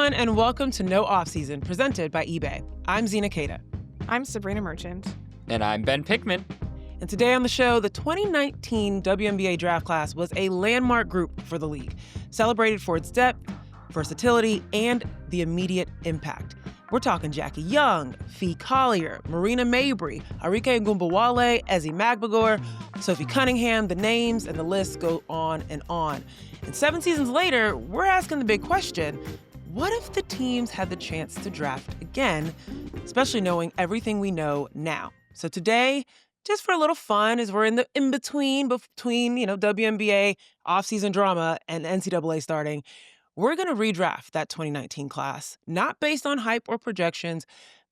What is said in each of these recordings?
everyone, and welcome to No Offseason, presented by eBay. I'm Zena. I'm Sabreena Merchant. And I'm Ben Pickman. And today on the show, the 2019 WNBA Draft class was a landmark group for the league, celebrated for its depth, versatility, and the immediate impact. We're talking Jackie Young, Napheesa Collier, Marina Mabrey, Arike Ogunbowale, Ezi Magbegor, Sophie Cunningham. The names and the list go on and on. And 7 seasons later, we're asking the big question, what if the teams had the chance to draft again, especially knowing everything we know now? So today, just for a little fun, as we're in the in-between, WNBA offseason drama and NCAA starting, we're going to redraft that 2019 class, not based on hype or projections,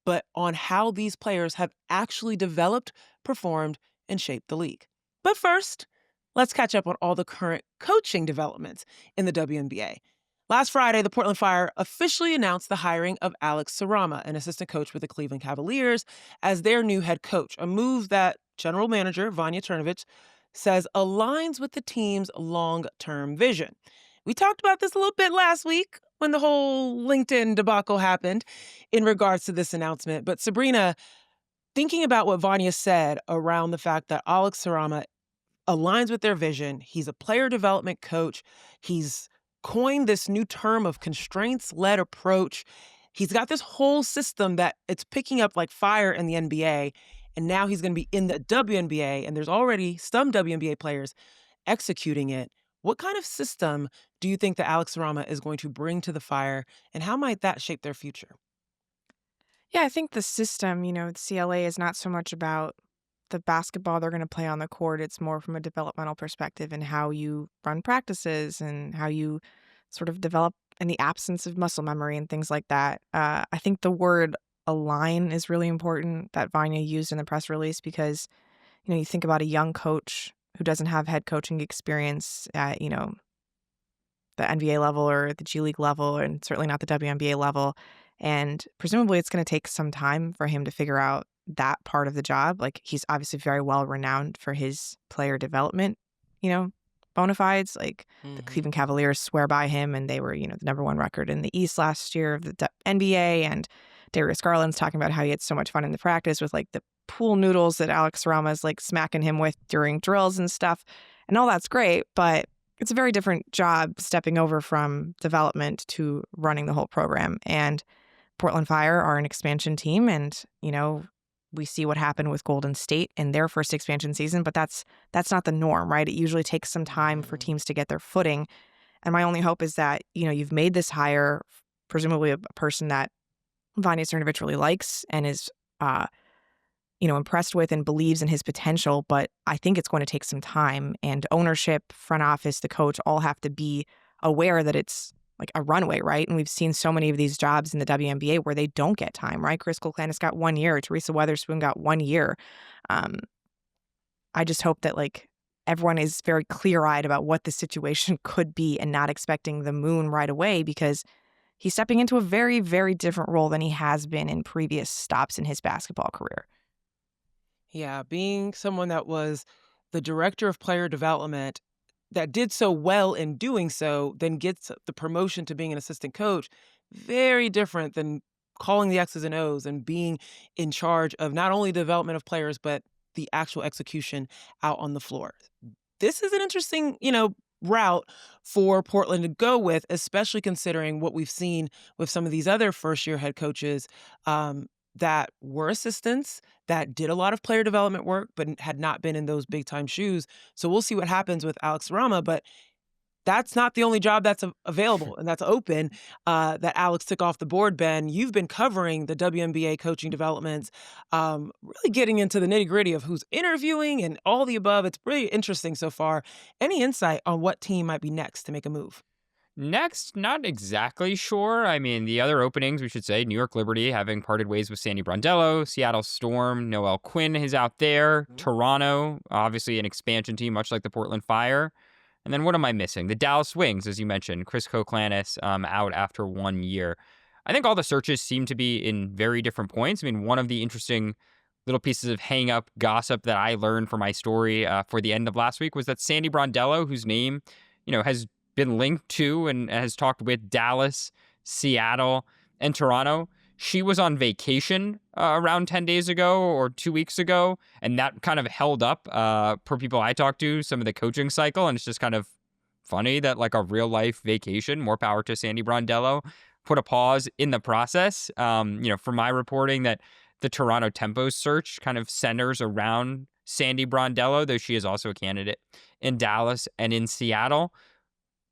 but on how these players have actually developed, performed, and shaped the league. But first, let's catch up on all the current coaching developments in the WNBA. Last Friday, the Portland Fire officially announced the hiring of Alex Sarama, an assistant coach with the Cleveland Cavaliers, as their new head coach, a move that general manager Vanja Trnjevic says aligns with the team's long-term vision. We talked about this a little bit last week when the whole LinkedIn debacle happened in regards to this announcement. But Sabreena, thinking about what Vanja said around the fact that Alex Sarama aligns with their vision, he's a player development coach, he's coined this new term of constraints-led approach. He's got this whole system that it's picking up like fire in the NBA, and now he's going to be in the WNBA, and there's already some WNBA players executing it. What kind of system do you think that Alex Sarama is going to bring to the Fire, and how might that shape their future? Yeah, I think the system, the CLA is not so much about the basketball they're going to play on the court. It's more from a developmental perspective and how you run practices and how you sort of develop in the absence of muscle memory and things like that. I think the word align is really important that Vanja used in the press release because, you think about a young coach who doesn't have head coaching experience at, the NBA level or the G League level, and certainly not the WNBA level. And presumably it's going to take some time for him to figure out that part of the job. Like, he's obviously very well renowned for his player development, bona fides. Like, the Cleveland Cavaliers swear by him, and they were, the number 1 record in the East last year of the NBA. And Darius Garland's talking about how he had so much fun in the practice with like the pool noodles that Alex Sarama is like smacking him with during drills and stuff. And all that's great, but it's a very different job stepping over from development to running the whole program. And Portland Fire are an expansion team, and, we see what happened with Golden State in their first expansion season, but that's not the norm, right? It usually takes some time for teams to get their footing. And my only hope is that, you've made this hire, presumably a person that Vanja Trnjevic really likes and is, impressed with and believes in his potential, but I think it's going to take some time, and ownership, front office, the coach all have to be aware that it's like a runway, right? And we've seen so many of these jobs in the WNBA where they don't get time, right? Chris Kilclanis got 1 year. Teresa Weatherspoon got 1 year. I just hope that everyone is very clear-eyed about what the situation could be and not expecting the moon right away, because he's stepping into a very, very different role than he has been in previous stops in his basketball career. Yeah, being someone that was the director of player development that did so well in doing so, then gets the promotion to being an assistant coach, very different than calling the X's and O's and being in charge of not only the development of players, but the actual execution out on the floor. This is an interesting, route for Portland to go with, especially considering what we've seen with some of these other first-year head coaches that were assistants, that did a lot of player development work, but had not been in those big-time shoes. So we'll see what happens with Alex Sarama, but that's not the only job that's available and that's open that Alex took off the board, Ben. You've been covering the WNBA coaching developments, really getting into the nitty-gritty of who's interviewing and all the above. It's pretty interesting so far. Any insight on what team might be next to make a move? Next, not exactly sure. I mean, the other openings, we should say, New York Liberty having parted ways with Sandy Brondello, Seattle Storm, Noelle Quinn is out there, Toronto, obviously an expansion team, much like the Portland Fire. And then what am I missing? The Dallas Wings, as you mentioned, Chris Kilclanis out after 1 year. I think all the searches seem to be in very different points. I mean, one of the interesting little pieces of hang-up gossip that I learned for my story for the end of last week was that Sandy Brondello, whose name, has been linked to and has talked with Dallas, Seattle, and Toronto. She was on vacation around 10 days ago or 2 weeks ago, and that kind of held up, per people I talked to, some of the coaching cycle. And it's just kind of funny that, like, a real life vacation, more power to Sandy Brondello, put a pause in the process. From my reporting, that the Toronto Tempo search kind of centers around Sandy Brondello, though she is also a candidate in Dallas and in Seattle.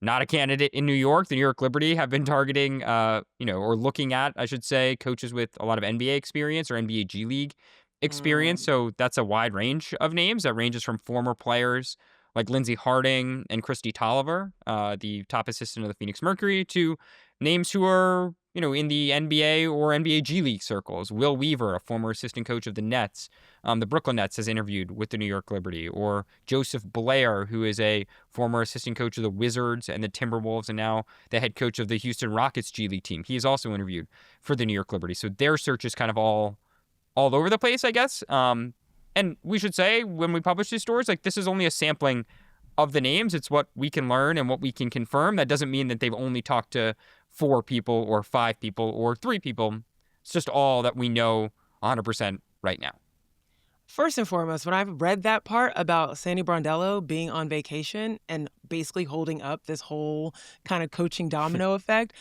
Not a candidate in New York. The New York Liberty have been targeting, or looking at, I should say, coaches with a lot of NBA experience or NBA G League experience. Mm. So that's a wide range of names that ranges from former players like Lindsey Harding and Christy Tolliver, the top assistant of the Phoenix Mercury, to names who are, in the NBA or NBA G League circles. Will Weaver, a former assistant coach of the Nets, the Brooklyn Nets, has interviewed with the New York Liberty, or Joseph Blair, who is a former assistant coach of the Wizards and the Timberwolves, and now the head coach of the Houston Rockets G League team. He is also interviewed for the New York Liberty. So their search is kind of all over the place, I guess. And we should say, when we publish these stories, like, this is only a sampling of the names. It's what we can learn and what we can confirm. That doesn't mean that they've only talked to 4 people or 5 people or 3 people. It's just all that we know 100% right now. First and foremost, when I've read that part about Sandy Brondello being on vacation and basically holding up this whole kind of coaching domino effect,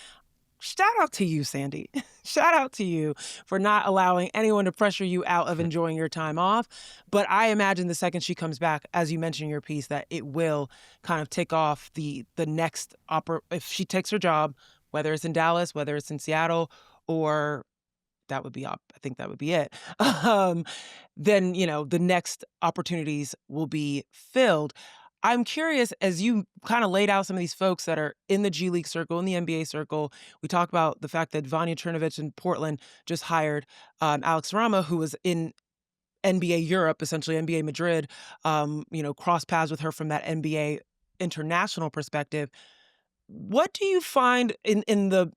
shout out to you, Sandy. Shout out to you for not allowing anyone to pressure you out of enjoying your time off. But I imagine the second she comes back, as you mentioned in your piece, that it will kind of tick off the next if she takes her job, whether it's in Dallas, whether it's in Seattle, or that would be up. I think that would be it. Then, the next opportunities will be filled. I'm curious, as you kind of laid out some of these folks that are in the G League circle, in the NBA circle, we talked about the fact that Vanya Chernovich in Portland just hired Alex Sarama, who was in NBA Europe, essentially NBA Madrid, cross paths with her from that NBA international perspective. What do you find in the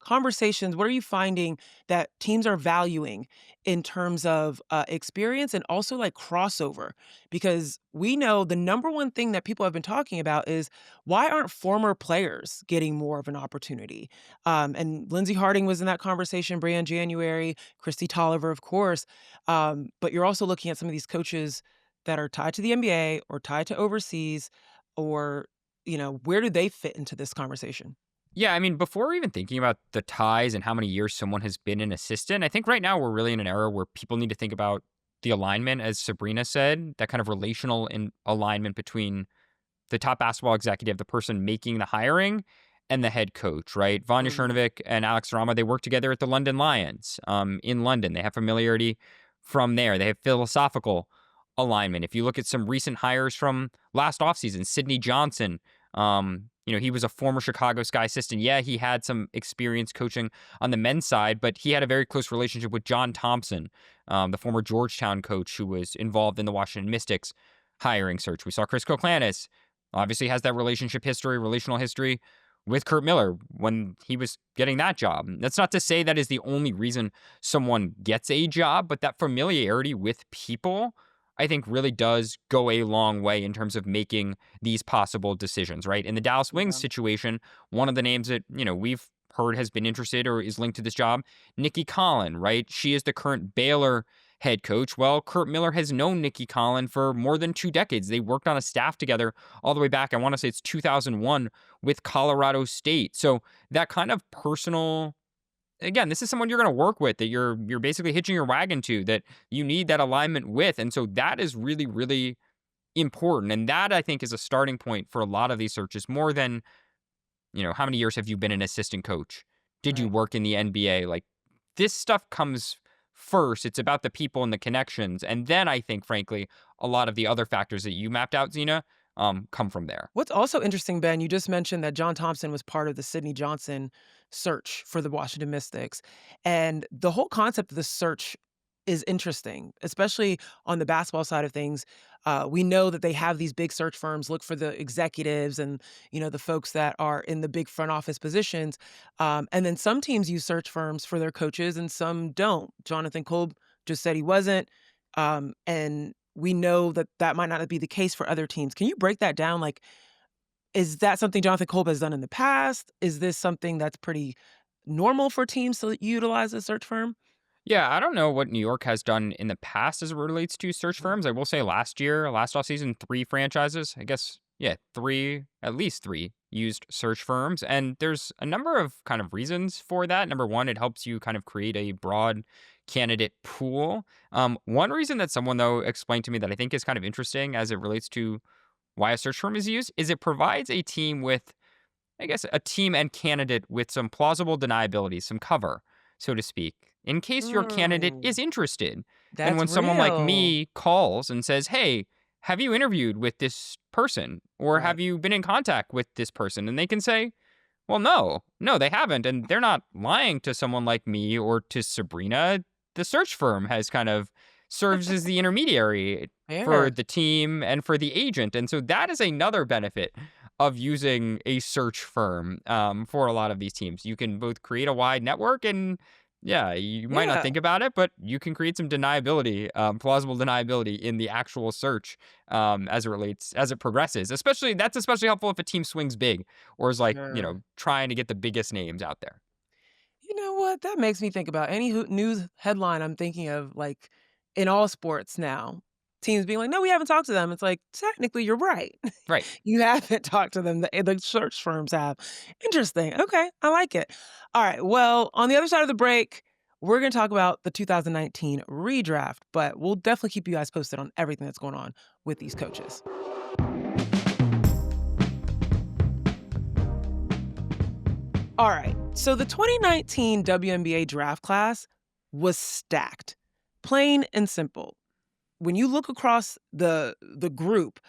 conversations? What are you finding that teams are valuing in terms of experience and also like crossover? Because we know the number one thing that people have been talking about is, why aren't former players getting more of an opportunity? And Lindsey Harding was in that conversation, Brianne January, Christy Tolliver, of course. But you're also looking at some of these coaches that are tied to the NBA or tied to overseas, or, where do they fit into this conversation? Yeah, I mean, before even thinking about the ties and how many years someone has been an assistant, I think right now we're really in an era where people need to think about the alignment, as Sabreena said, that kind of relational alignment between the top basketball executive, the person making the hiring, and the head coach, right? Vanya Mhm. Chernovic and Alex Sarama, they work together at the London Lions in London. They have familiarity from there. They have philosophical alignment. If you look at some recent hires from last offseason, Sidney Johnson, he was a former Chicago Sky assistant. Yeah, he had some experience coaching on the men's side, but he had a very close relationship with John Thompson, the former Georgetown coach who was involved in the Washington Mystics hiring search. We saw Chris Koklanis obviously has that relational history with Kurt Miller when he was getting that job. That's not to say that is the only reason someone gets a job, but that familiarity with people, I think, really does go a long way in terms of making these possible decisions, right? In the Dallas Wings Yeah. situation, one of the names that, we've heard has been interested or is linked to this job, Nikki Collin, right? She is the current Baylor head coach. Well, Kurt Miller has known Nikki Collin for more than 2 decades. They worked on a staff together all the way back, I want to say it's 2001, with Colorado State. So that kind of personal, again, this is someone you're going to work with, that you're basically hitching your wagon to, that you need that alignment with. And so that is really, really important. And that, I think, is a starting point for a lot of these searches, more than, how many years have you been an assistant coach? Did you Right. work in the NBA? Like, this stuff comes first. It's about the people and the connections. And then I think, frankly, a lot of the other factors that you mapped out, Zena, come from there. What's also interesting, Ben, you just mentioned that John Thompson was part of the Sidney Johnson search for the Washington Mystics. And the whole concept of the search is interesting, especially on the basketball side of things. We know that they have these big search firms look for the executives and, the folks that are in the big front office positions. And then some teams use search firms for their coaches and some don't. Jonathan Kolb just said he wasn't. And we know that that might not be the case for other teams. Can you break that down? Like, Is that something Jonathan Kolb has done in the past? Is this something that's pretty normal for teams to utilize a search firm? Yeah, I don't know what New York has done in the past as it relates to search Mhm. firms. I will say last offseason, three franchises, I guess, yeah, at least three used search firms. And there's a number of kind of reasons for that. Number one, it helps you kind of create a broad candidate pool. One reason that someone, though, explained to me that I think is kind of interesting as it relates to why a search firm is used is it provides a team with I guess, a team and candidate with some plausible deniability, some cover, so to speak, in case your candidate Mm, is interested. And that's when someone like real. me calls and says, hey, have you interviewed with this person or have Right. you been in contact with this person? And they can say, well, no, they haven't. And they're not lying to someone like me or to Sabreena. The search firm has kind of serves as the intermediary for Fair. the team and for the agent. And so that is another benefit of using a search firm for a lot of these teams. You can both create a wide network and yeah, you might not Yeah. think about it, but you can create some deniability, plausible deniability in the actual search as it progresses. That's especially helpful if a team swings big or is like, Sure. trying to get the biggest names out there. You know what? That makes me think about any news headline I'm thinking of, like in all sports now. Teams being like, no, we haven't talked to them. It's like, technically, you're right. Right. You haven't talked to them. The search firms have. Interesting. Okay. I like it. All right. Well, on the other side of the break, we're going to talk about the 2019 redraft, but we'll definitely keep you guys posted on everything that's going on with these coaches. All right. So the 2019 WNBA draft class was stacked. Plain and simple. When you look across the group,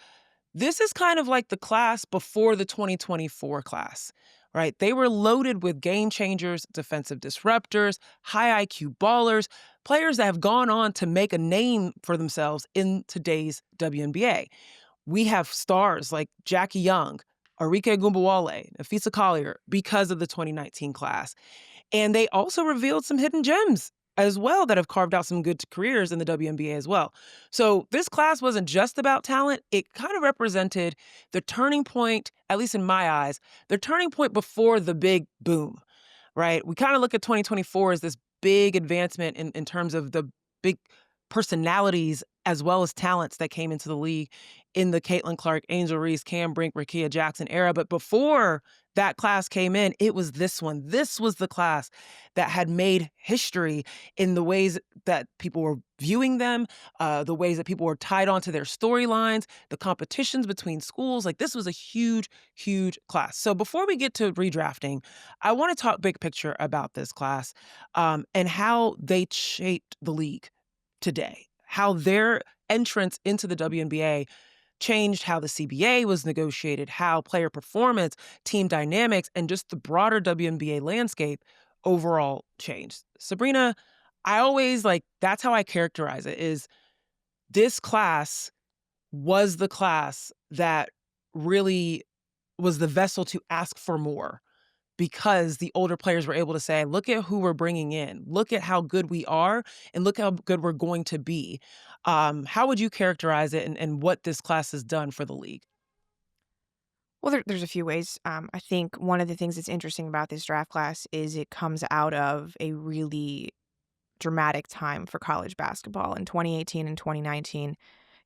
this is kind of like the class before the 2024 class, right? They were loaded with game changers, defensive disruptors, high IQ ballers, players that have gone on to make a name for themselves in today's WNBA. We have stars like Jackie Young, Arike Gumbawale, Napheesa Collier because of the 2019 class. And they also revealed some hidden gems as well that have carved out some good careers in the WNBA as well. So this class wasn't just about talent. It kind of represented the turning point, at least in my eyes, the turning point before the big boom, right? We kind of look at 2024 as this big advancement in terms of the big personalities as well as talents that came into the league in the Caitlin Clark, Angel Reese, Cam Brink, Rakia Jackson era. But before that class came in, it was this one. This was the class that had made history in the ways that people were viewing them, the ways that people were tied onto their storylines, the competitions between schools. Like this was a huge, huge class. So before we get to redrafting, I want to talk big picture about this class and how they shaped the league today, how their entrance into the WNBA changed how the CBA was negotiated, how player performance, team dynamics, and just the broader WNBA landscape overall changed. Sabreena, I always that's how I characterize it is this class was the class that really was the vessel to ask for more because the older players were able to say, look at who we're bringing in, look at how good we are, and look how good we're going to be. How would you characterize it and what this class has done for the league? Well, there's a few ways. I think one of the things that's interesting about this draft class is it comes out of a really dramatic time for college basketball. In 2018 and 2019,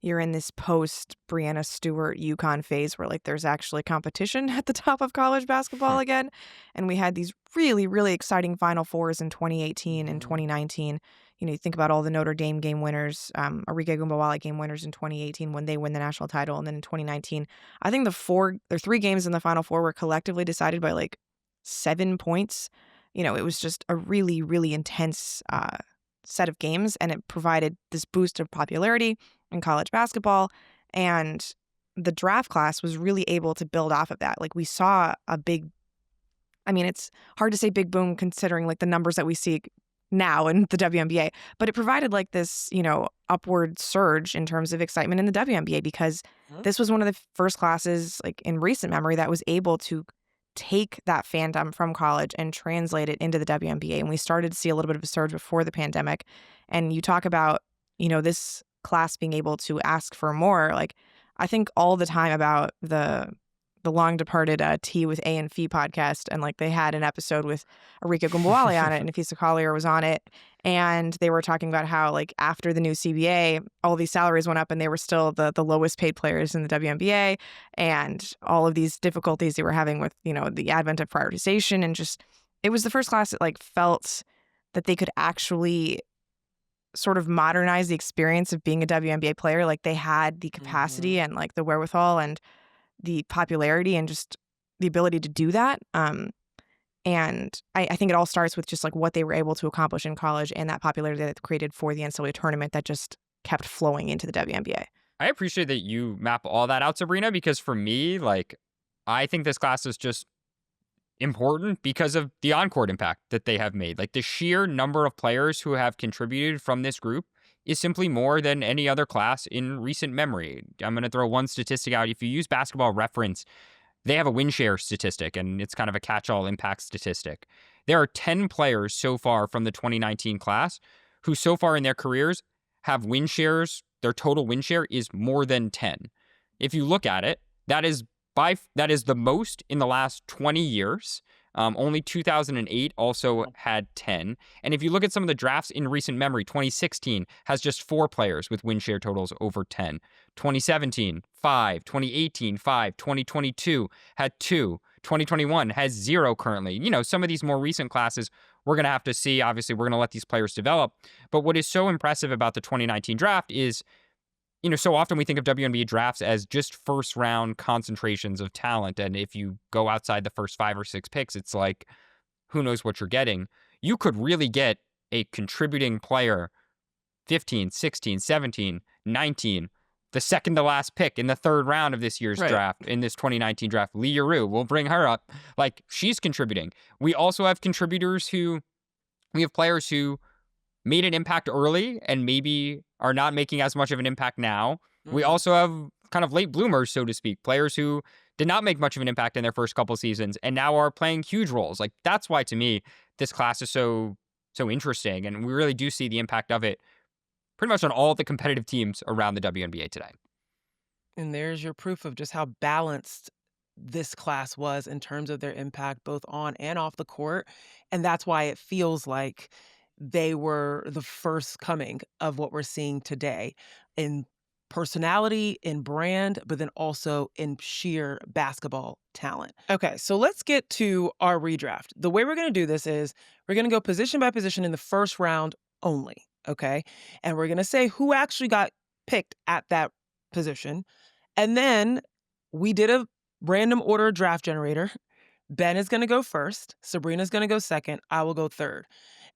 you're in this post Brianna Stewart UConn phase where there's actually competition at the top of college basketball again. And we had these really, really exciting Final Fours in 2018 and Mhm. 2019. You think about all the Notre Dame game winners, Arike Gumbawale game winners in 2018 when they win the national title. And then in 2019, I think there are three games in the Final Four were collectively decided by 7 points. It was just a really, really intense set of games, and it provided this boost of popularity in college basketball. And the draft class was really able to build off of that. We saw a big, it's hard to say big boom considering the numbers that we see now in the WNBA, but it provided this, upward surge in terms of excitement in the WNBA because Huh? this was one of the first classes in recent memory that was able to take that fandom from college and translate it into the WNBA. And we started to see a little bit of a surge before the pandemic. And you talk about, this class being able to ask for more. I think all the time about the the long departed Tea with A and Fee podcast, and like they had an episode with Arika Gumbawale on it, and Napheesa Collier was on it, and they were talking about how like after the new CBA, all these salaries went up, and they were still the lowest paid players in the WNBA, and all of these difficulties they were having with the advent of prioritization, and just it was the first class that like felt that they could actually sort of modernize the experience of being a WNBA player. Like they had the capacity and like the wherewithal and the popularity and just the ability to do that. And I think it all starts with just like what they were able to accomplish in college and that popularity that they created for the NCAA tournament that just kept flowing into the WNBA. I appreciate that you map all that out, Sabreena, because for me, like, I think this class is just important because of the on-court impact that they have made. Like the sheer number of players who have contributed from this group is simply more than any other class in recent memory. I'm going to throw one statistic out. If you use Basketball Reference, they have a win share statistic, and it's kind of a catch-all impact statistic. There are 10 players so far from the 2019 class who so far in their careers have win shares. Their total win share is more than 10. If you look at it, that is the most in the last 20 years. Only 2008 also had 10. And if you look at some of the drafts in recent memory, 2016 has just 4 players with win share totals over 10. 2017, 5. 2018, 5. 2022 had 2. 2021 has 0 currently. Some of these more recent classes, we're going to have to see. Obviously, we're going to let these players develop. But what is so impressive about the 2019 draft is, so often we think of WNBA drafts as just first round concentrations of talent. And if you go outside the first 5 or 6 picks, it's like, who knows what you're getting. You could really get a contributing player 15, 16, 17, 19, the second to last pick in the 3rd round of this year's draft, in this 2019 draft. Lee Yaroo, we'll bring her up. Like, she's contributing. We also have players who made an impact early and maybe are not making as much of an impact now. We also have kind of late bloomers, so to speak, players who did not make much of an impact in their first couple seasons and now are playing huge roles. Like, that's why, to me, this class is so interesting, and we really do see the impact of it pretty much on all the competitive teams around the WNBA today. And there's your proof of just how balanced this class was in terms of their impact both on and off the court. And that's why it feels like they were the first coming of what we're seeing today in personality, in brand, but then also in sheer basketball talent. Okay, so let's get to our redraft. The way we're going to do this is we're going to go position by position in the first round only, okay? And we're going to say who actually got picked at that position. And then we did a random order draft generator. Ben is going to go first. Sabreena's going to go second. I will go third.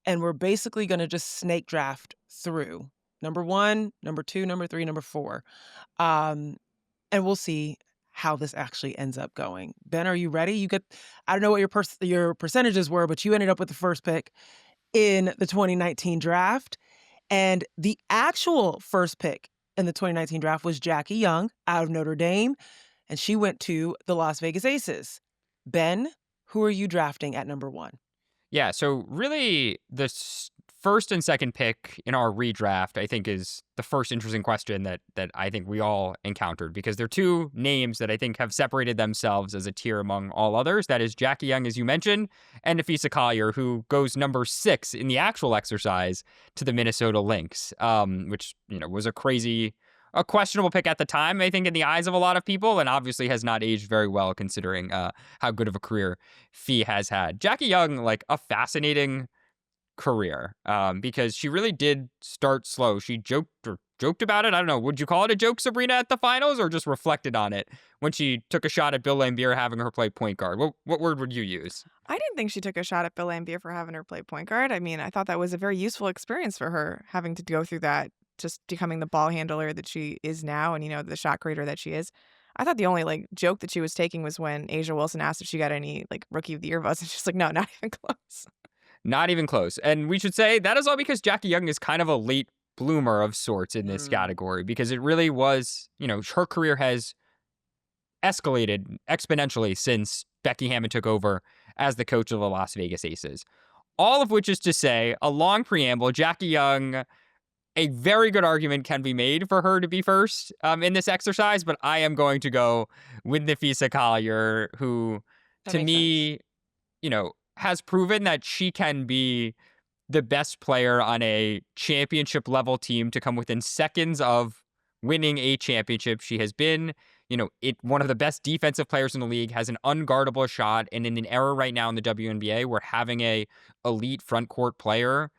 And we're basically going to just snake draft through number 1, number 2, number 3, number 4. And we'll see how this actually ends up going. Ben, are you ready? I don't know what your percentages were, but you ended up with the first pick in the 2019 draft. And the actual first pick in the 2019 draft was Jackie Young out of Notre Dame. And she went to the Las Vegas Aces. Ben, who are you drafting at number 1? Yeah, so really the first and second pick in our redraft, I think, is the first interesting question that I think we all encountered, because they're 2 names that I think have separated themselves as a tier among all others. That is Jackie Young, as you mentioned, and Napheesa Collier, who goes number 6 in the actual exercise to the Minnesota Lynx, which was a questionable pick at the time, I think, in the eyes of a lot of people, and obviously has not aged very well considering how good of a career Fee has had. Jackie Young, like, a fascinating career because she really did start slow. She joked about it. I don't know. Would you call it a joke, Sabreena, at the finals, or just reflected on it when she took a shot at Bill Laimbeer having her play point guard? What word would you use? I didn't think she took a shot at Bill Laimbeer for having her play point guard. I mean, I thought that was a very useful experience for her, having to go through that, just becoming the ball handler that she is now and, the shot creator that she is. I thought the only, joke that she was taking was when Asia Wilson asked if she got any, Rookie of the Year votes. And she's like, no, not even close. Not even close. And we should say that is all because Jackie Young is kind of a late bloomer of sorts in this category, because it really was, her career has escalated exponentially since Becky Hammon took over as the coach of the Las Vegas Aces. All of which is to say, a long preamble, Jackie Young a very good argument can be made for her to be first in this exercise, but I am going to go with Napheesa Collier, who, That to makes sense. me, has proven that she can be the best player on a championship level team to come within seconds of winning a championship. She has been, one of the best defensive players in the league, has an unguardable shot, and in an era right now in the WNBA where having a elite front court player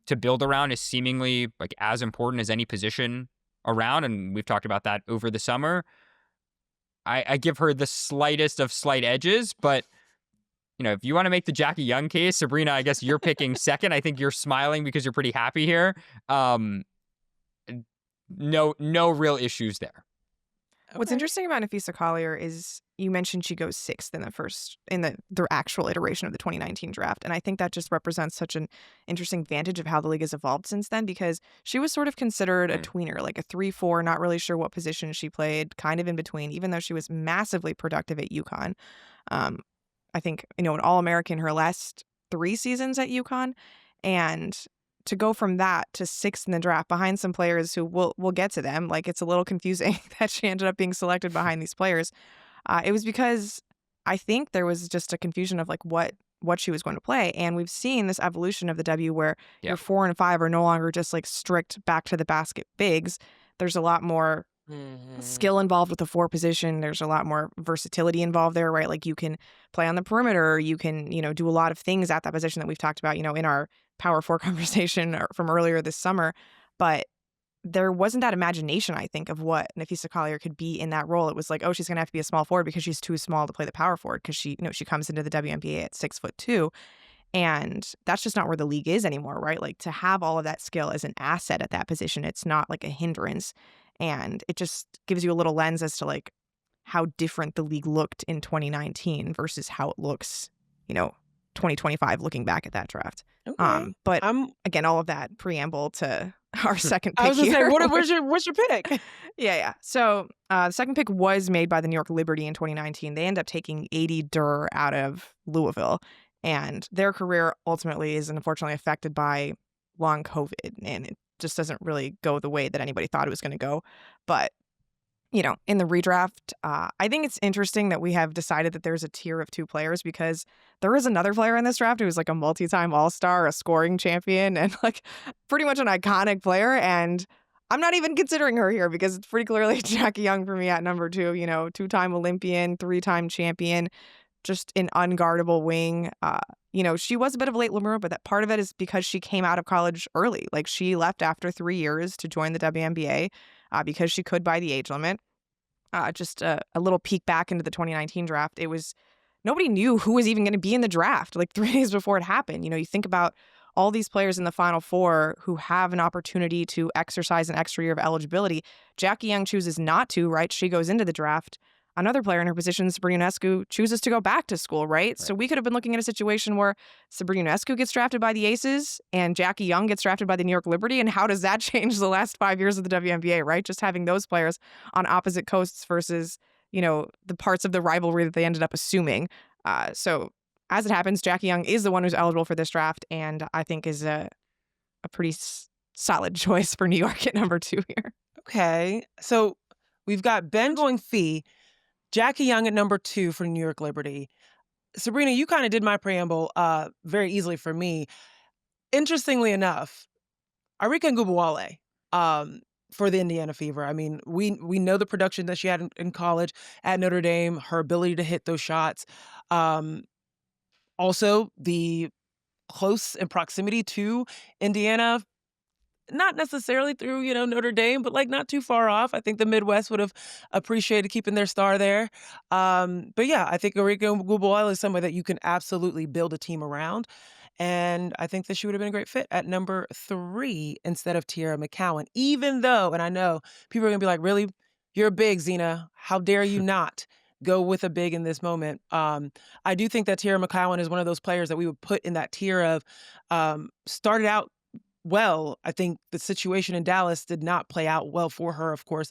to build around is seemingly like as important as any position around, and we've talked about that over the summer. I give her the slightest of slight edges, but if you want to make the Jackie Young case, Sabreena, I guess you're picking second. I think you're smiling because you're pretty happy here. No real issues there. What's Okay. interesting about Napheesa Collier is you mentioned she goes sixth in the actual iteration of the 2019 draft. And I think that just represents such an interesting vantage of how the league has evolved since then, because she was sort of considered a tweener, like a 3-4, not really sure what position she played, kind of in between, even though she was massively productive at UConn. I think, an All-American her last 3 seasons at UConn. And to go from that to sixth in the draft behind some players who we'll get to them, like, it's a little confusing that she ended up being selected behind these players. It was because I think there was just a confusion of like what she was going to play. And we've seen this evolution of the W where your 4 and 5 are no longer just like strict back to the basket bigs. There's a lot more skill involved with the 4 position. There's a lot more versatility involved there, right? Like, you can play on the perimeter. You can, do a lot of things at that position that we've talked about, in our Power 4 conversation from earlier this summer. But there wasn't that imagination, I think, of what Napheesa Collier could be in that role. It was like, oh, she's going to have to be a small forward because she's too small to play the power forward, because she comes into the WNBA at 6'2". And that's just not where the league is anymore, right? Like, to have all of that skill as an asset at that position, it's not like a hindrance. And it just gives you a little lens as to like how different the league looked in 2019 versus how it looks, 2025 looking back at that draft. Okay. But I'm again, all of that preamble to our second pick I was gonna say, here. what's your pick? Yeah. So the second pick was made by the New York Liberty in 2019. They end up taking 80 Durr out of Louisville, and their career ultimately is unfortunately affected by long COVID, and it just doesn't really go the way that anybody thought it was going to go. But in the redraft, I think it's interesting that we have decided that there's a tier of 2 players, because there is another player in this draft who is like a multi-time All-Star, a scoring champion, and like pretty much an iconic player. And I'm not even considering her here because it's pretty clearly Jackie Young for me at number 2, 2-time Olympian, 3-time champion, just an unguardable wing. She was a bit of a late bloomer, but that part of it is because she came out of college early. Like, she left after 3 years to join the WNBA because she could by the age limit. Just a little peek back into the 2019 draft. It was, nobody knew who was even going to be in the draft like 3 days before it happened. You think about all these players in the Final Four who have an opportunity to exercise an extra year of eligibility. Jackie Young chooses not to, right? She goes into the draft. Another player in her position, Sabreena Ionescu, chooses to go back to school, right? So we could have been looking at a situation where Sabreena Ionescu gets drafted by the Aces and Jackie Young gets drafted by the New York Liberty. And how does that change the last 5 years of the WNBA, right? Just having those players on opposite coasts versus, the parts of the rivalry that they ended up assuming. So as it happens, Jackie Young is the one who's eligible for this draft, and I think is a pretty solid choice for New York at number 2 here. Okay. So we've got Ben going Fee, Jackie Young at number 2 for New York Liberty. Sabreena, you kind of did my preamble very easily for me. Interestingly enough, Arika Ngubawale for the Indiana Fever. I mean, we know the production that she had in college at Notre Dame, her ability to hit those shots. Also, the close in proximity to Indiana, not necessarily through, Notre Dame, but like not too far off. I think the Midwest would have appreciated keeping their star there. But yeah, I think Arika Ngubawale is somebody that you can absolutely build a team around. And I think that she would have been a great fit at number 3 instead of Tierra McCowan, even though, and I know people are going to be like, really? You're a big, Zena. How dare you not go with a big in this moment? I do think that Tierra McCowan is one of those players that we would put in that tier of started out well. I think the situation in Dallas did not play out well for her, of course,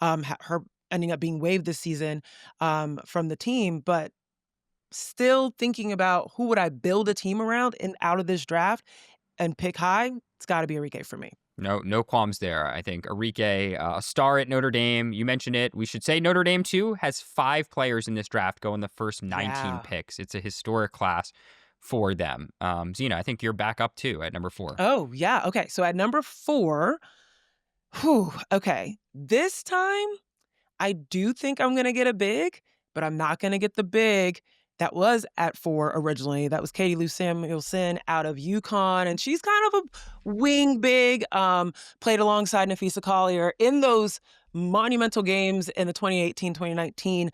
her ending up being waived this season from the team. But still thinking about who would I build a team around and out of this draft and pick high, it's got to be Arike for me. No qualms there. I think Arike, a star at Notre Dame. You mentioned it. We should say Notre Dame, too, has 5 players in this draft go in the first 19 Yeah. picks. It's a historic class for them. Zena, I think you're back up, too, at number 4. Oh, yeah. Okay. So at number 4, okay. This time, I do think I'm going to get a big, but I'm not going to get the big that was at 4 originally. That was Katie Lou Samuelson out of UConn. And she's kind of a wing big, played alongside Napheesa Collier in those monumental games in the 2018-2019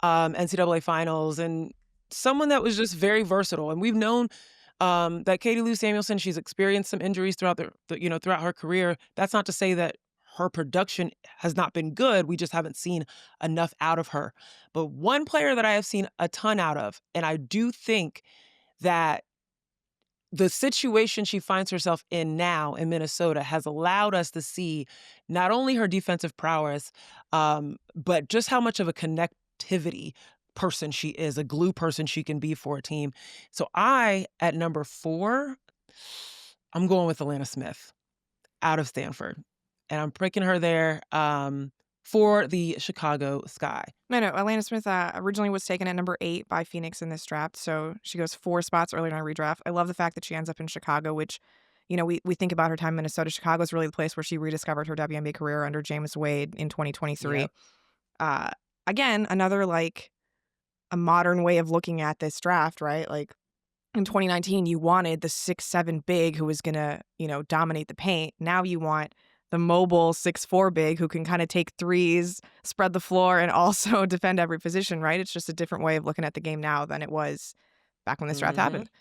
NCAA finals. And someone that was just very versatile. And we've known that Katie Lou Samuelson, she's experienced some injuries throughout throughout her career. That's not to say that her production has not been good. We just haven't seen enough out of her. But one player that I have seen a ton out of, and I do think that the situation she finds herself in now in Minnesota has allowed us to see not only her defensive prowess, but just how much of a connectivity person she is, a glue person she can be for a team. So at number 4, I'm going with Alana Smith out of Stanford. And I'm picking her there for the Chicago Sky. No, Alana Smith originally was taken at number 8 by Phoenix in this draft, so she goes 4 spots earlier in our redraft. I love the fact that she ends up in Chicago, which, we think about her time in Minnesota. Chicago is really the place where she rediscovered her WNBA career under James Wade in 2023. Yep. Again, another, a modern way of looking at this draft, right? Like, in 2019, you wanted the 6'7" big who was going to, dominate the paint. Now you want the mobile 6'4" big who can kind of take threes, spread the floor, and also defend every position, right? It's just a different way of looking at the game now than it was back when this draft happened.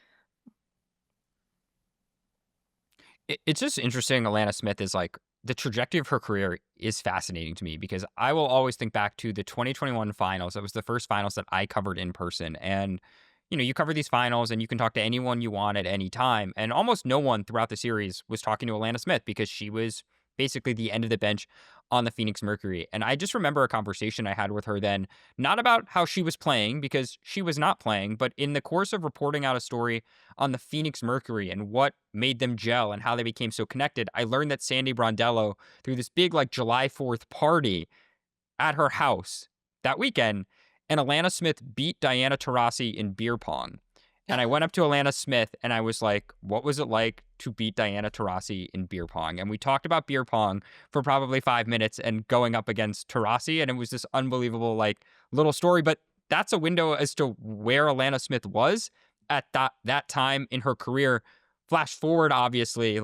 It's just interesting. Alana Smith is the trajectory of her career is fascinating to me because I will always think back to the 2021 finals. That was the first finals that I covered in person. And, you cover these finals and you can talk to anyone you want at any time. And almost no one throughout the series was talking to Alana Smith because she was basically the end of the bench on the Phoenix Mercury. And I just remember a conversation I had with her then, not about how she was playing because she was not playing, but in the course of reporting out a story on the Phoenix Mercury and what made them gel and how they became so connected, I learned that Sandy Brondello threw this big July 4th party at her house that weekend, and Alana Smith beat Diana Taurasi in beer pong. And I went up to Alana Smith and I was like, what was it like to beat Diana Taurasi in beer pong? And we talked about beer pong for probably 5 minutes and going up against Taurasi. And it was this unbelievable, little story. But that's a window as to where Alana Smith was at that time in her career. Flash forward, obviously,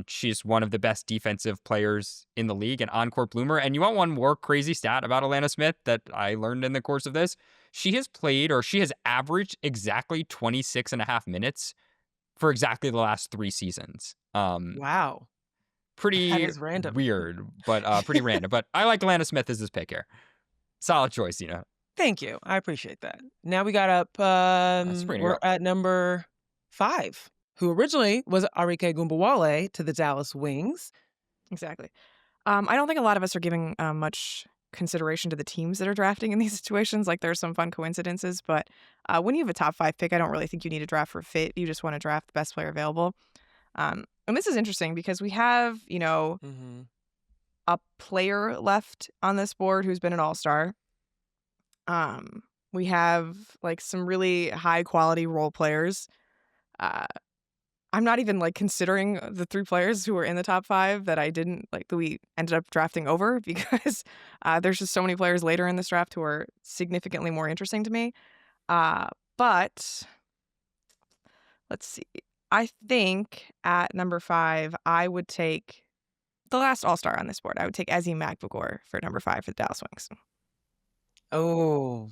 she's one of the best defensive players in the league, an on-court bloomer. And you want one more crazy stat about Alana Smith that I learned in the course of this? She has averaged exactly 26 and a half minutes for exactly the last 3 seasons. Wow. Pretty That is random. weird, but pretty random. But I like Alana Smith as this pick here. Solid choice, Thank you. I appreciate that. Now we got up, Sabreena, we're at number 5, who originally was Arike Gumbawale to the Dallas Wings. Exactly. I don't think a lot of us are giving much consideration to the teams that are drafting in these situations. There's some fun coincidences, but when you have a top 5 pick, I don't really think you need to draft for fit. You just want to draft the best player available. And this is interesting because we have, a player left on this board who's been an all-star. We have some really high quality role players. I'm not even considering the 3 players who were in the top 5 that I didn't that we ended up drafting over because there's just so many players later in this draft who are significantly more interesting to me. But let's see. I think at number 5, I would take the last all-star on this board. I would take Ezi Magbagor for number 5 for the Dallas Wings. Oh,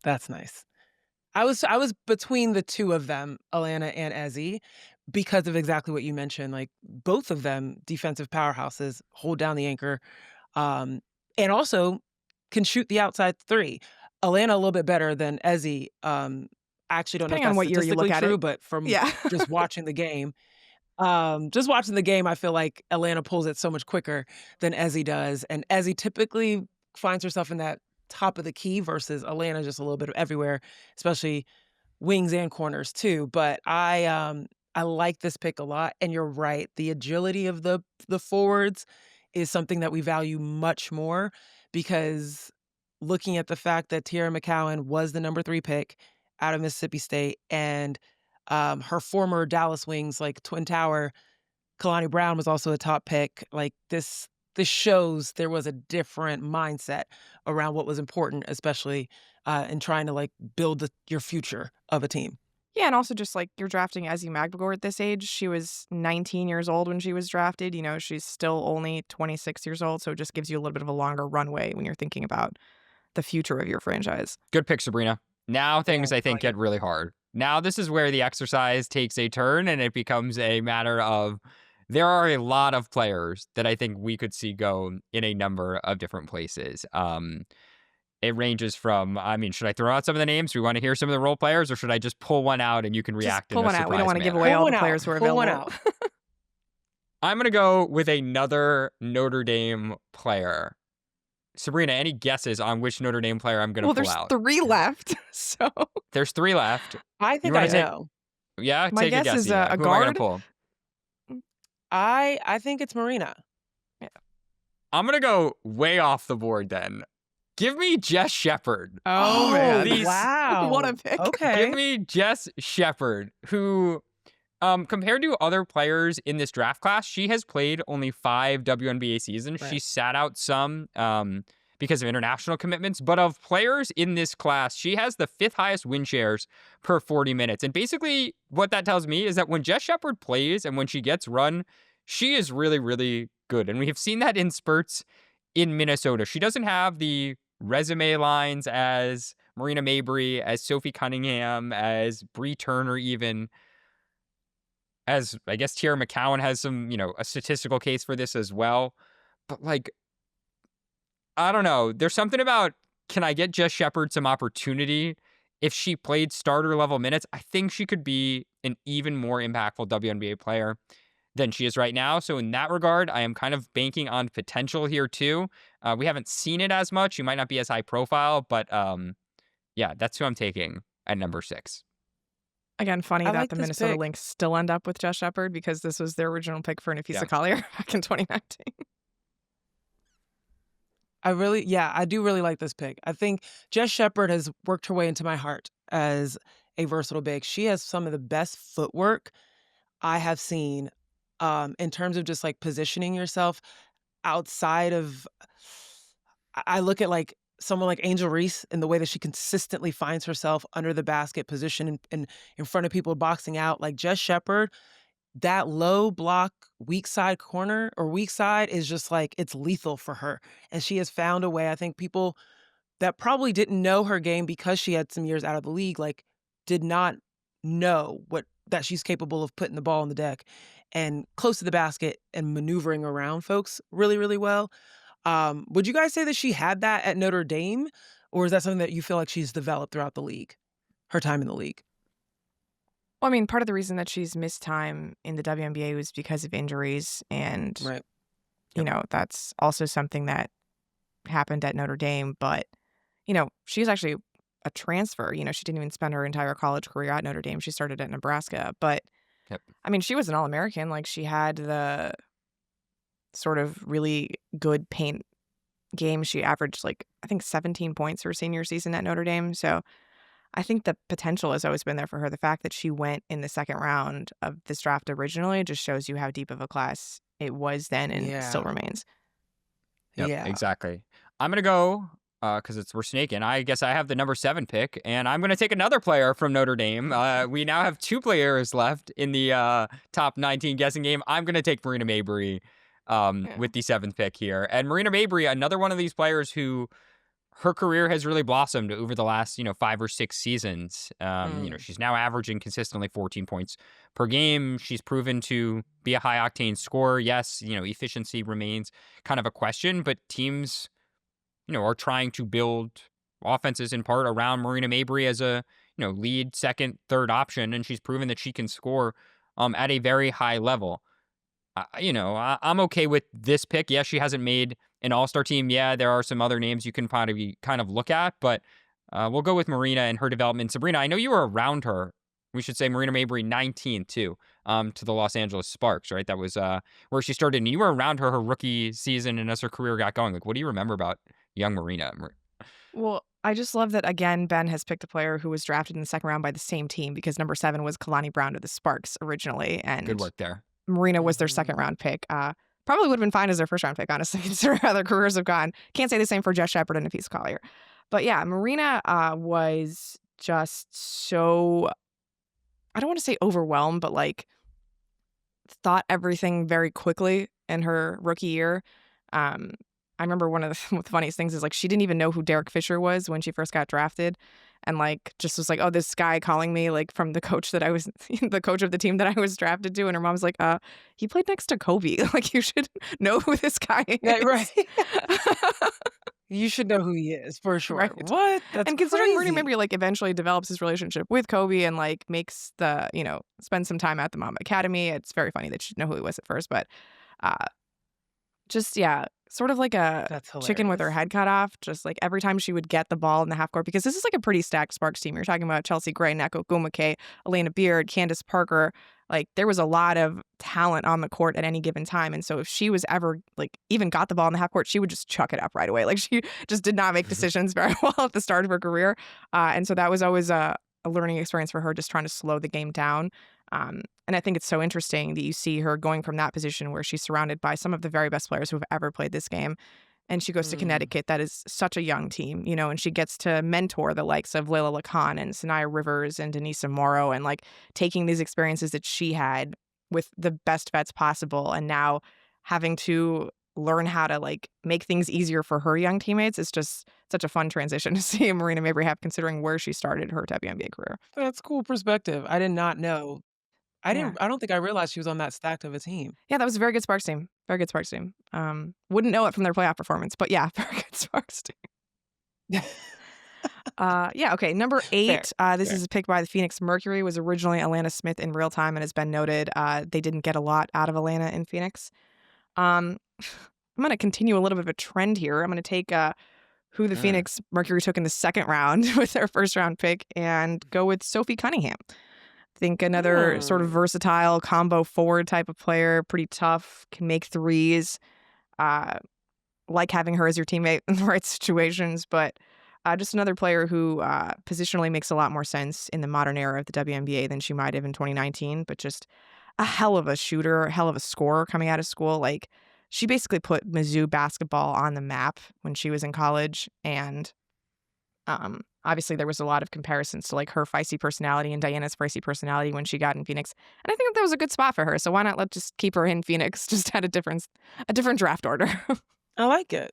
that's nice. I was between the 2 of them, Alana and Ezi, because of exactly what you mentioned. Both of them, defensive powerhouses, hold down the anchor, and also can shoot the outside 3. Alana a little bit better than Ezi. I actually don't know if Depending on that's what year you look statistically at true, it. but from Yeah. just watching the game, I feel like Alana pulls it so much quicker than Ezi does, and Ezi typically finds herself in that top of the key versus Alana just a little bit of everywhere, especially wings and corners too. But I I like this pick a lot, and you're right. The agility of the forwards is something that we value much more because looking at the fact that Tierra McCowan was the number 3 pick out of Mississippi State and her former Dallas Wings, like Twin Tower, Kalani Brown was also a top pick. Like this shows there was a different mindset around what was important, especially in trying to like build your future of a team. Yeah, and also just like you're drafting Ezzy Magbagor at this age. She was 19 years old when she was drafted. She's still only 26 years old, so it just gives you a little bit of a longer runway when you're thinking about the future of your franchise. Good pick, Sabreena. Now things Yeah, I think get really hard. Now this is where the exercise takes a turn and it becomes a matter of there are a lot of players that I think we could see go in a number of different places. It ranges from, I mean, should I throw out some of the names? Do we want to hear some of the role players, or should I just pull one out and you can react Just pull in a one out. We don't surprise want to give manner? away Pull all one the out. players who are Pull one available. out. I'm going to go with another Notre Dame player. Sabreena, any guesses on which Notre Dame player I'm going to Well, pull there's out? 3 left, so There's 3 left. I think wanna I take- know. Yeah, My take guess a guess. is, Zena. a Who am I going guard? to pull? I think it's Marina. I'm going to go way off the board then. Give me Jess Shepard. oh man, these- wow. what a pick. Okay. Give me Jess Shepard, who, compared to other players in this draft class, she has played only 5 WNBA seasons. Right. She sat out some because of international commitments. But of players in this class, she has the 5th highest win shares per 40 minutes. And basically, what that tells me is that when Jess Shepard plays and when she gets run, she is really, really good. And we have seen that in spurts in Minnesota. She doesn't have the resume lines as Marina Mabry, as Sophie Cunningham, as Bree Turner, even as I guess Tierra McCowan has some, a statistical case for this as well. But like, I don't know. There's something about, can I get Jess Shepard some opportunity? If she played starter level minutes, I think she could be an even more impactful WNBA player than she is right now. So in that regard, I am kind of banking on potential here too. We haven't seen it as much. She might not be as high profile, but yeah, that's who I'm taking at number 6. Again, funny I that like the this Minnesota pick. Lynx still end up with Jess Shepard because this was their original pick for Napheesa Yeah. Collier back in 2019. I do really like this pick. I think Jess Shepard has worked her way into my heart as a versatile big. She has some of the best footwork I have seen in terms of just like positioning yourself outside of. I look at like someone like Angel Reese and the way that she consistently finds herself under the basket position and in front of people boxing out. Like Jess Shepard, that low block weak side corner or weak side is just like it's lethal for her. And she has found a way. I think people that probably didn't know her game because she had some years out of the league, like did not know that she's capable of putting the ball on the deck and close to the basket and maneuvering around folks really, really well. Would you guys say that she had that at Notre Dame, or is that something that you feel like she's developed throughout the league, her time in the league? Well, I mean, part of the reason that she's missed time in the WNBA was because of injuries. And, Right. that's also something that happened at Notre Dame. But, she's actually a transfer. She didn't even spend her entire college career at Notre Dame. She started at Nebraska. But, Yep. I mean, she was an All-American. Like, she had the sort of really good paint game. She averaged, like, I think 17 points her senior season at Notre Dame. So I think the potential has always been there for her. The fact that she went in the second round of this draft originally just shows you how deep of a class it was then and still Yeah. remains. Yep, Yeah. exactly. I'm going to go, because we're snaking. I guess I have the number 7 pick, and I'm going to take another player from Notre Dame. We now have 2 players left in the top 19 guessing game. I'm going to take Marina Mabry with the 7th pick here. And Marina Mabry, another one of these players who her career has really blossomed over the last, 5 or 6 seasons. She's now averaging consistently 14 points per game. She's proven to be a high octane scorer. Yes, efficiency remains kind of a question, but teams, are trying to build offenses in part around Marina Mabry as a, lead, second, third option. And she's proven that she can score at a very high level. I'm okay with this pick. Yes, she hasn't made an all-star team. Yeah, there are some other names you can probably kind of look at, but we'll go with Marina and her development. Sabreena, I know you were around her We should say Marina Mabrey 19th too, to the Los Angeles Sparks, right? That was where she started. And you were around her rookie season and as her career got going. Like, what do you remember about young Marina? Well, I just love that, again, Ben has picked a player who was drafted in the second round by the same team because number 7 was Kalani Brown to the Sparks originally, Good and work there. Marina was their second round pick. Probably would have been fine as their first round pick, honestly, considering how their careers have gone. Can't say the same for Jess Shepard and Napheesa Collier. But yeah, Marina was just so, I don't want to say overwhelmed, but like thought everything very quickly in her rookie year. I remember one of the funniest things is like she didn't even know who Derek Fisher was when she first got drafted, and like just was like, oh, this guy calling me like from the coach that I was the coach of the team that I was drafted to, and her mom's like, he played next to Kobe, like you should know who this guy is. Yeah, right. You should know who he is for sure. Right. What? That's and considering crazy. Marina maybe like eventually develops his relationship with Kobe and like makes the spend some time at the Mamba Academy, it's very funny that she didn't know who he was at first, but just sort of like a That's chicken with her hilarious. head cut off. Just like every time she would get the ball in the half court, because this is like a pretty stacked Sparks team. You're talking about Chelsea Gray, Neko Gumake, Elena Beard, Candace Parker. Like there was a lot of talent on the court at any given time, and so if she was ever like even got the ball in the half court, she would just chuck it up right away. Like she just did not make decisions very well at the start of her career, and so that was always a learning experience for her, just trying to slow the game down. And I think it's so interesting that you see her going from that position where she's surrounded by some of the very best players who have ever played this game. And she goes to Connecticut, that is such a young team, and she gets to mentor the likes of Layla Lacan and Sanaya Rivers and Denisa Morrow, and like taking these experiences that she had with the best vets possible, and now having to learn how to like make things easier for her young teammates. It's just such a fun transition to see Marina Mabrey have, considering where she started her WNBA career. That's cool perspective. I did not know. Yeah. I don't think I realized she was on that stacked of a team. Yeah, that was a very good Sparks team. Very good Sparks team. Wouldn't know it from their playoff performance, but yeah, very good Sparks team. Okay. Number 8, this fair. is a pick by the Phoenix Mercury, was originally Alana Smith in real time, and has been noted they didn't get a lot out of Alana in Phoenix. I'm going to continue a little bit of a trend here. I'm going to take who the Phoenix Mercury took in the second round with their first round pick and go with Sophie Cunningham. Think another sort of versatile combo forward type of player, pretty tough, can make threes. Like having her as your teammate in the right situations, but just another player who positionally makes a lot more sense in the modern era of the WNBA than she might have in 2019, but just a hell of a shooter, a hell of a scorer coming out of school. Like she basically put Mizzou basketball on the map when she was in college, and obviously there was a lot of comparisons to like her feisty personality and Diana's feisty personality when she got in Phoenix, and I think that was a good spot for her. So why not let's just keep her in Phoenix, just at a different draft order. I like it.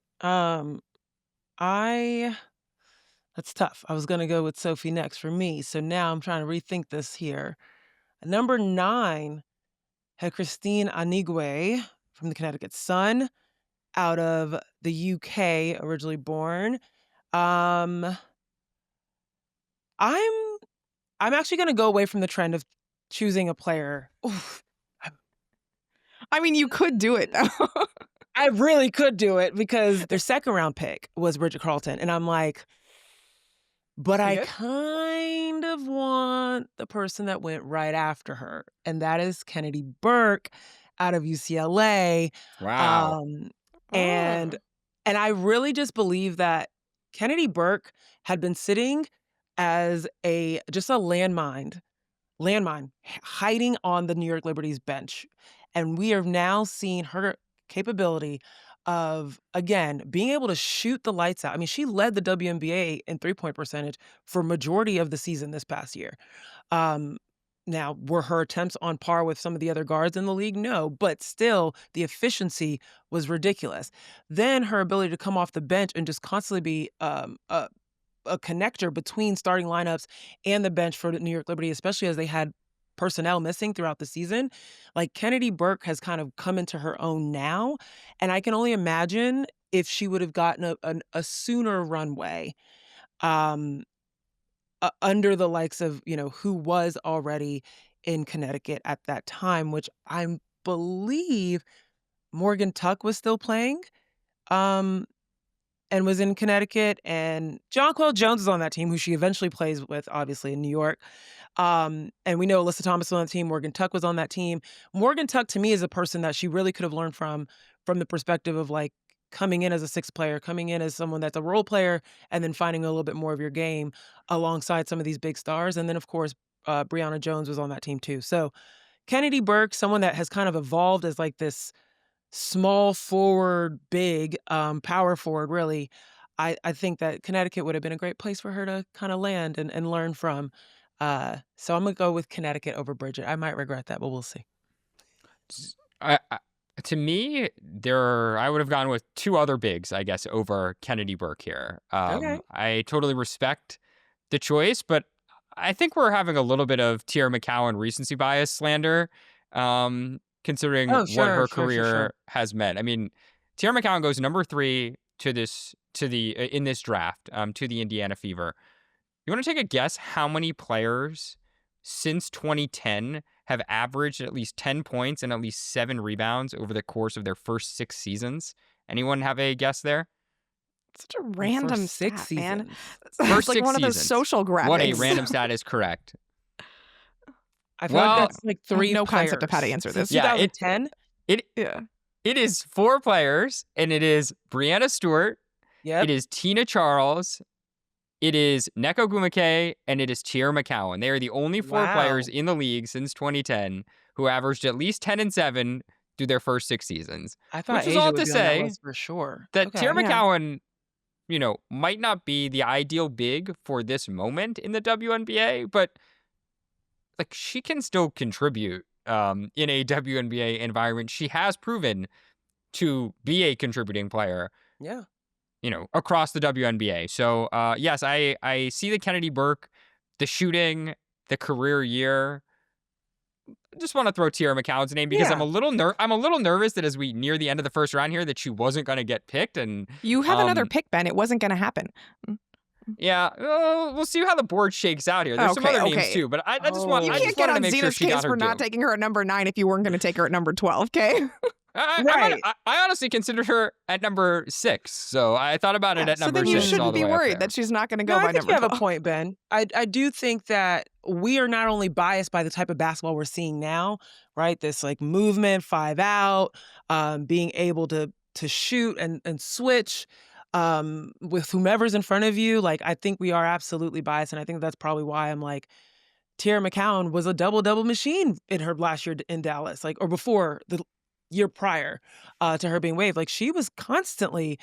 That's tough. I was gonna go with Sophie next for me, so now I'm trying to rethink this here. Number 9 had Christine Anigwe from the Connecticut Sun, out of the UK, originally born. I'm I'm actually gonna go away from the trend of choosing a player. Oof, I mean, you could do it though. I really could do it because their second round pick was Bridget Carlton, and I'm like, but I Good. kind of want the person that went right after her, and that is Kennedy Burke out of UCLA. Wow. And I really just believe that Kennedy Burke had been sitting as just a landmine hiding on the New York Liberty's bench. And we are now seeing her capability of, again, being able to shoot the lights out. I mean, she led the WNBA in three-point percentage for majority of the season this past year. Now, were her attempts on par with some of the other guards in the league? No, but still, the efficiency was ridiculous. Then her ability to come off the bench and just constantly be a connector between starting lineups and the bench for the New York Liberty, especially as they had personnel missing throughout the season. Like, Kennedy Burke has kind of come into her own now, and I can only imagine if she would have gotten a sooner runway under the likes of, who was already in Connecticut at that time, which I believe Morgan Tuck was still playing. And was in Connecticut, and Jonquel Jones is on that team, who she eventually plays with, obviously, in New York. And we know Alyssa Thomas was on the team. Morgan Tuck was on that team. Morgan Tuck, to me, is a person that she really could have learned from the perspective of like coming in as a sixth player, coming in as someone that's a role player, and then finding a little bit more of your game alongside some of these big stars. And then, of course, Brianna Jones was on that team too. So Kennedy Burke, someone that has kind of evolved as like this small forward, big power forward, really. I think that Connecticut would have been a great place for her to kind of land and learn from. So I'm going to go with Connecticut over Bridget. I might regret that, but we'll see. To me, I would have gone with two other bigs, I guess, over Kennedy Burke here. Okay. I totally respect the choice, but I think we're having a little bit of Tierra McCowan recency bias slander, considering Oh, what sure, her sure, career sure. has meant. I mean, Tierra McCowan goes number 3 in this draft, to the Indiana Fever. You want to take a guess how many players since 2010 have averaged at least 10 points and at least 7 rebounds over the course of their first 6 seasons? Anyone have a guess there? Such a random First 6 stat, man. seasons. It's First like 6 one of those seasons. social graphics. What a random stat is correct. I feel Well, like that's like I have 3 no players. concept of how to answer Since this. Yeah, 2010? Yeah. It is 4 players, and it is Brianna Stewart, Yep. it is Tina Charles, it is Neko Gumake, and it is Tierra McCowan. They are the only 4 Wow. players in the league since 2010 who averaged at least 10 and 7 through their first 6 seasons. I thought Which is Asia all would to be on that say list for sure. that Okay. Tierra Yeah. McCowan, might not be the ideal big for this moment in the WNBA, but like she can still contribute in a WNBA environment. She has proven to be a contributing player, Yeah. across the WNBA. So, yes, I see the Kennedy Burke, the shooting, the career year. I just want to throw Tierra McCowan's name because Yeah. I'm a little nervous that as we near the end of the first round here that she wasn't going to get picked. And You have another pick, Ben. It wasn't going to happen. yeah, we'll see how the board shakes out here. There's some Okay, other names okay. too, but I just Oh. want You I can't just get wanted to on make sure Zena's she got case her for not due. taking her at number 9 if you weren't going to take her at number 12, okay? Right. I honestly considered her at number 6, so I thought about it Yeah, at so number then you 6 all shouldn't the be way up worried there. that she's not going to go No, by I think number you have 12. a point, Ben. I do think that we are not only biased by the type of basketball we're seeing now, right? This like movement, 5 out, being able to shoot and switch with whomever's in front of you. Like I think we are absolutely biased, and I think that's probably why I'm like Tierra McCowan was a double machine in her last year in Dallas, like or before the year prior to her being waived. Like she was constantly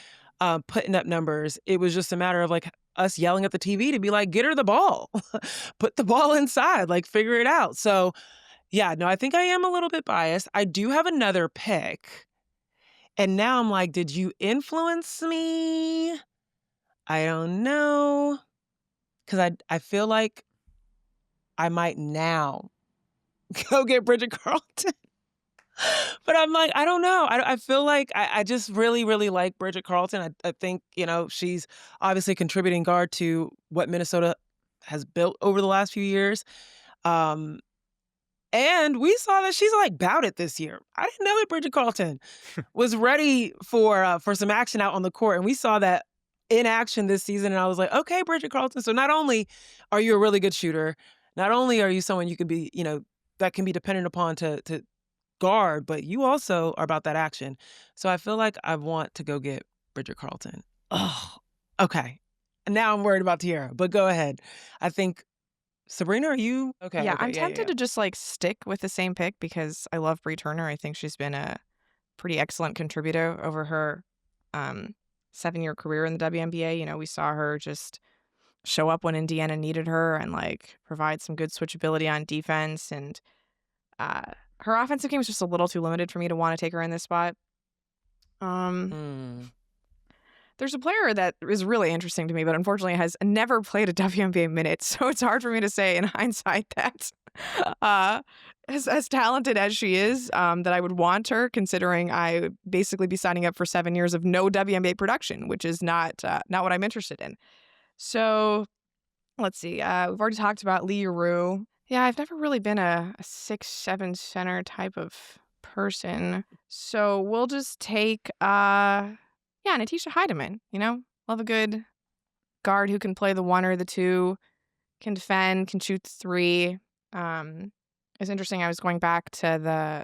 putting up numbers. It was just a matter of like us yelling at the TV to be like, get her the ball, put the ball inside, like figure it out. So yeah, no, I think I am a little bit biased. I do have another pick. And now I'm like, did you influence me? I don't know. Because I feel like I might now go get Bridget Carlton. But I'm like, I don't know. I feel like I just really, really like Bridget Carlton. I think, she's obviously a contributing guard to what Minnesota has built over the last few years. And we saw that she's like bout it this year. I didn't know that Bridget Carlton was ready for some action out on the court. And we saw that in action this season. And I was like, okay, Bridget Carlton. So not only are you a really good shooter, not only are you someone you could be, that can be dependent upon to guard, but you also are about that action. So I feel like I want to go get Bridget Carlton. Oh, okay. Now I'm worried about Tierra, but go ahead. I think Sabreena, are you okay? Yeah, okay, I'm tempted to just like stick with the same pick because I love Bree Turner. I think she's been a pretty excellent contributor over her 7-year career in the WNBA. We saw her just show up when Indiana needed her and like provide some good switchability on defense. And her offensive game is just a little too limited for me to want to take her in this spot. There's a player that is really interesting to me, but unfortunately has never played a WNBA minute. So it's hard for me to say in hindsight that as talented as she is, that I would want her, considering I would basically be signing up for 7 years of no WNBA production, which is not what I'm interested in. So let's see. We've already talked about Lee Rue. Yeah, I've never really been a 6'7" center type of person. So we'll just take Napheesa Collier. Love a good guard who can play the 1 or the 2. can defend, can shoot three. It's interesting. I was going back to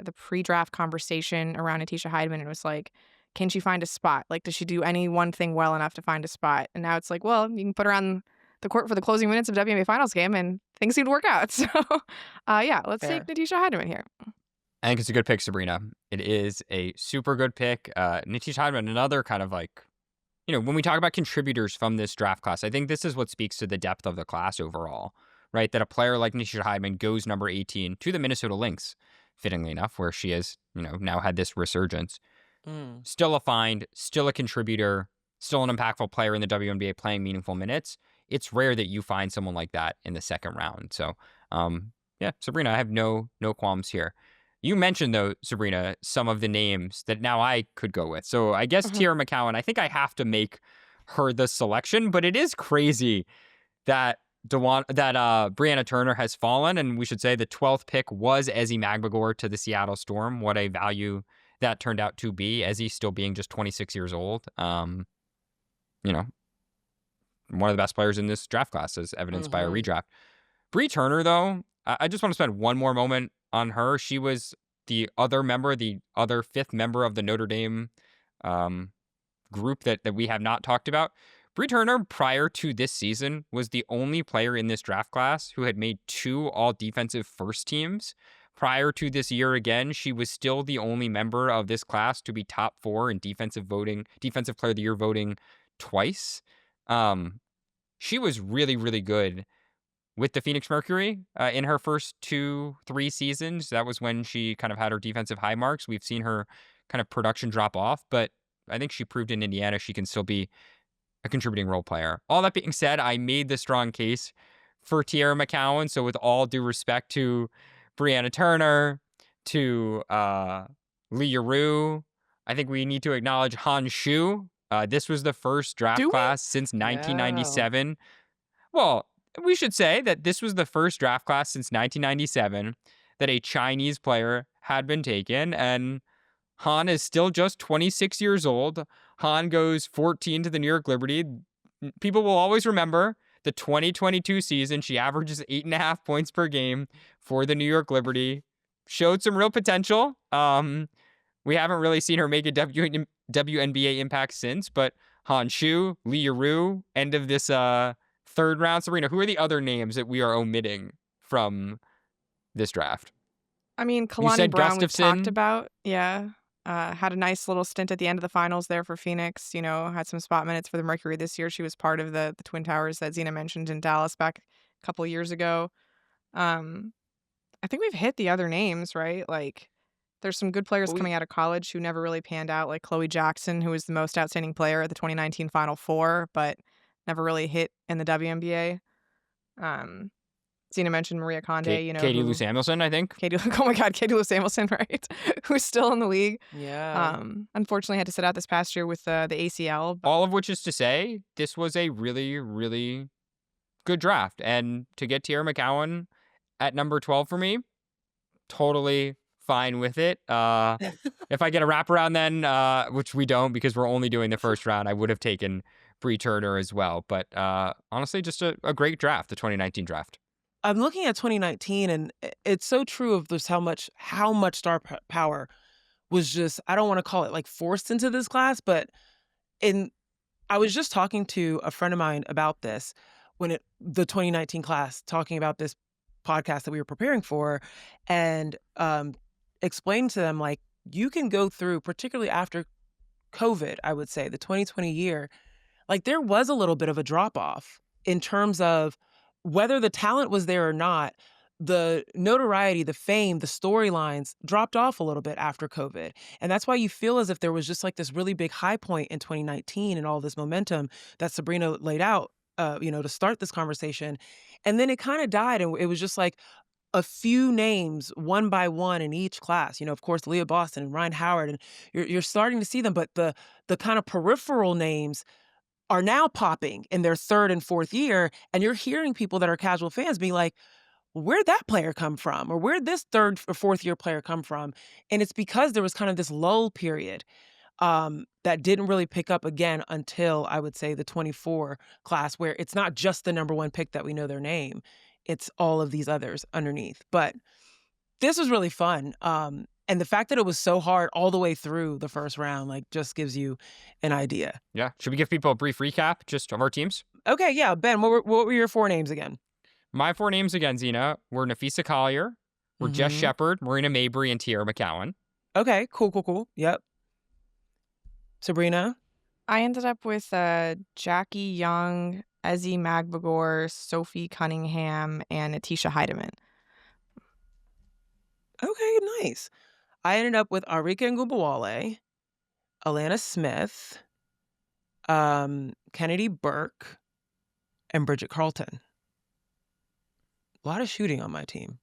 the pre-draft conversation around Napheesa Collier, and it was like, can she find a spot? Like, does she do any one thing well enough to find a spot? And now it's like, well, you can put her on the court for the closing minutes of WNBA Finals game, and things seem to work out. So, yeah, let's Fair. take Napheesa Collier here. I think it's a good pick, Sabreena. It is a super good pick. Napheesa Collier, another kind of like, when we talk about contributors from this draft class, I think this is what speaks to the depth of the class overall, right? That a player like Napheesa Collier goes number 18 to the Minnesota Lynx, fittingly enough, where she has, now had this resurgence. Still a find, still a contributor, still an impactful player in the WNBA playing meaningful minutes. It's rare that you find someone like that in the second round. So, yeah, Sabreena, I have no qualms here. You mentioned, though, Sabreena, some of the names that now I could go with. So I guess Teaira McCowan, I think I have to make her the selection, but it is crazy that Brianna Turner has fallen, and we should say the 12th pick was Ezi Magbagor to the Seattle Storm. What a value that turned out to be, Ezi still being just 26 years old. One of the best players in this draft class, as evidenced by a redraft. Bree Turner, though, I just want to spend one more moment on her. She was the other fifth member of the Notre Dame group that we have not talked about. Bree Turner, prior to this season, was the only player in this draft class who had made 2 all-defensive first teams. Prior to this year again, she was still the only member of this class to be top 4 in defensive player of the year voting twice. She was really, really good with the Phoenix Mercury in her first 2-3 seasons. That was when she kind of had her defensive high marks. We've seen her kind of production drop off, but I think she proved in Indiana she can still be a contributing role player. All that being said, I made the strong case for Teaira McCowan. So with all due respect to Brianna Turner, to Lee Yaroo, I think we need to acknowledge Han Shu. This was the first draft class since 1997. Well, we should say that this was the first draft class since 1997 that a Chinese player had been taken, and Han is still just 26 years old. Han goes 14 to the New York Liberty. People will always remember the 2022 season. She averages 8.5 points per game for the New York Liberty. Showed some real potential. We haven't really seen her make a WNBA impact since, but Han Shu, Lee Yaroo, end of this third round. Sabreena, who are the other names that we are omitting from this draft? I mean, Kalani Brown we've talked about. Yeah. Had a nice little stint at the end of the finals there for Phoenix. Had some spot minutes for the Mercury this year. She was part of the Twin Towers that Zena mentioned in Dallas back a couple of years ago. I think we've hit the other names, right? Like, there's some good players coming out of college who never really panned out, like Chloe Jackson, who was the most outstanding player at the 2019 Final Four, but never really hit in the WNBA. Zena mentioned Maria Conde, Katie Lou Samuelson, I think. Oh my God, Katie Lou Samuelson, right? Who's still in the league. Yeah. Unfortunately had to sit out this past year with the ACL. All of which is to say, this was a really, really good draft. And to get Teaira McCowan at number 12 for me, totally fine with it. If I get a wraparound then, which we don't because we're only doing the first round, I would have taken Bree Turner as well. But honestly, just a great draft, the 2019 draft. I'm looking at 2019, and it's so true of just how much star power was just, I don't want to call it like forced into this class, but I was just talking to a friend of mine about this the 2019 class, talking about this podcast that we were preparing for, and explained to them, like, you can go through, particularly after COVID, I would say, the 2020 year, like there was a little bit of a drop off in terms of whether the talent was there or not. The notoriety, the fame, the storylines dropped off a little bit after COVID. And that's why you feel as if there was just like this really big high point in 2019 and all this momentum that Sabreena laid out, to start this conversation. And then it kind of died. And it was just like a few names one by one in each class. Of course, Leah Boston and Ryan Howard, and you're starting to see them. But the kind of peripheral names are now popping in their third and fourth year. And you're hearing people that are casual fans be like, where'd that player come from? Or where'd this third or fourth year player come from? And it's because there was kind of this lull period. that didn't really pick up again until, I would say, the 24 class, where it's not just the number one pick that we know their name. It's all of these others underneath. But this was really fun. And the fact that it was so hard all the way through the first round, like, just gives you an idea. Yeah. Should we give people a brief recap just of our teams? Okay, yeah. Ben, what were your 4 names again? My 4 names again, Zena, were Napheesa Collier, were Jess Shepard, Marina Mabry, and Tierra McCowan. Okay, cool. Yep. Sabreena? I ended up with Jackie Young, Ezzy Magbagor, Sophie Cunningham, and Atisha Heidemann. Okay, nice. I ended up with Arika Ngubawale, Alana Smith, Kennedy Burke, and Bridget Carlton. A lot of shooting on my team.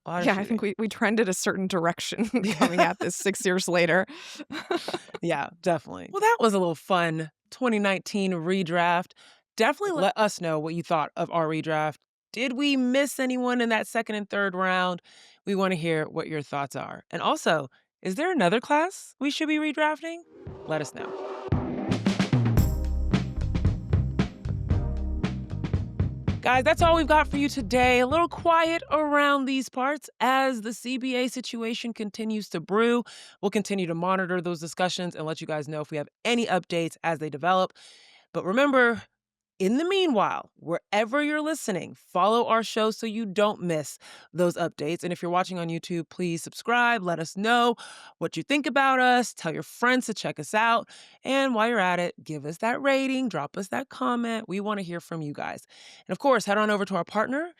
I think we trended a certain direction coming at this 6 years later. Yeah, definitely. Well, that was a little fun 2019 redraft. Definitely let us know what you thought of our redraft. Did we miss anyone in that second and third round? We want to hear what your thoughts are. And also, is there another class we should be redrafting? Let us know. Guys, that's all we've got for you today. A little quiet around these parts as the CBA situation continues to brew. We'll continue to monitor those discussions and let you guys know if we have any updates as they develop. But remember, in the meanwhile, wherever you're listening, follow our show so you don't miss those updates. And if you're watching on YouTube, please subscribe. Let us know what you think about us. Tell your friends to check us out. And while you're at it, give us that rating, drop us that comment. We want to hear from you guys. And of course, head on over to our partner,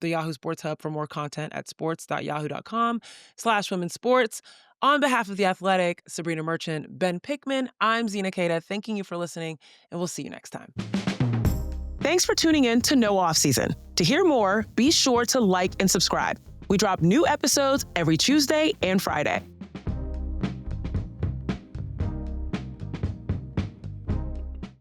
the Yahoo Sports Hub, for more content at sports.yahoo.com/womensports. On behalf of The Athletic, Sabreena Merchant, Ben Pickman, I'm Zena Cada, thanking you for listening, and we'll see you next time. Thanks for tuning in to No Off Season. To hear more, be sure to like and subscribe. We drop new episodes every Tuesday and Friday.